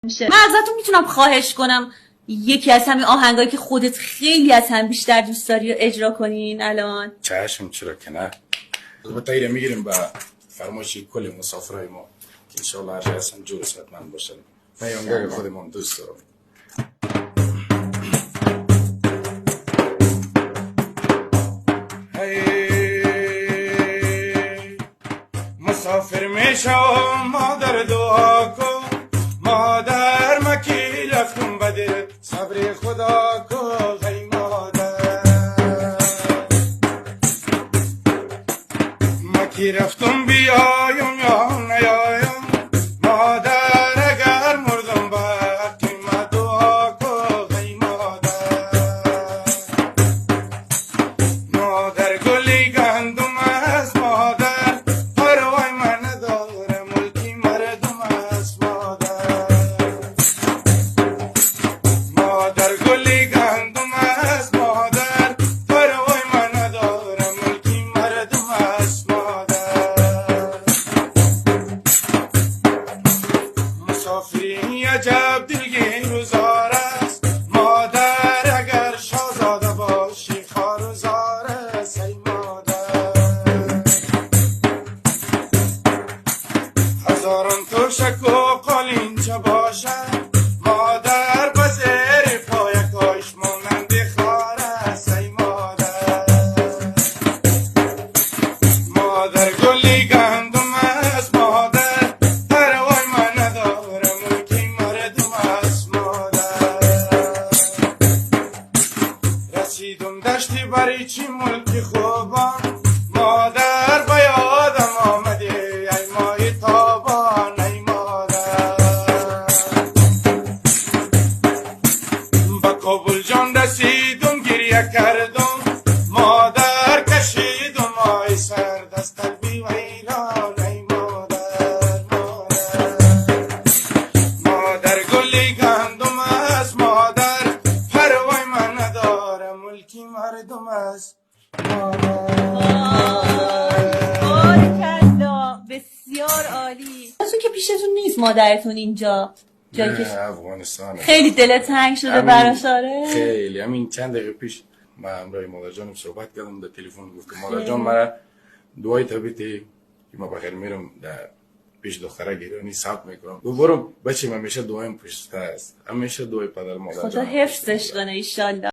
میشه. من ازتون میتونم خواهش کنم یکی از همین آهنگایی که خودت خیلی از هم بیشتر دوست داری رو اجرا کنین الان؟ چشم، چرا که نه. البته ایره میگیریم به فرمایش کل مسافرهای ما که انشاءالله هر جای هستن جور صحتمند باشن. من یه آهنگ خودمون دوست دارم. مسافر میشم مادر دعا کن، مادر مکی رفتم بده صبر خدا کن ای مادر، مکی رفتم بیایم یا نیایم مادر، اگر مردم باقی ما دعا کن ای مادر، مادر گلی گندم از مادر، پروای من نداره ملکی مردم از مادر، مادر گلی گندم از مادر، پروای من نداره ملکی مردم از مادر، مسافری عجب دلگیر روزار است مادر، اگر شاهزاده باشی خار و زار است ای مادر، هزاران تشک و قالینچه باشد مادر، به زیر پای کاش مانند خار است ای مادر، مادر گلی گندم از مادر، پروای من نداره ملکی مردم از مادر، رسیدم دشتی بری چی ملکی خوبان مادر، به یادم آمدی ای مای تابان ای مادر، به کابل جان رسیدم گریه کردم مادر، کشیدم آی سر دست قلبی ویران ای مادر، مادر گلی گندم از مادر، پروای من نداره ملکی مردم از باریکلا، بسیار عالی. ازون که پیشتون نیست مادرتون اینجا جایی که افغانستان خیلی دلت تنگ شده براش؟ آره خیلی. همین چند دقیقه پیش من همراه مادر جانم صحبت کردم در تلفن، گفتم مادر جان مرا دعای طبیعتی که ما بخیر میرم در پیش دختره گیرانی ثبت میکنم، برو بچه من همیشه دعایم پشت است، همیشه دعای پدر مادر خدا جان حفظش کنه ایشالله.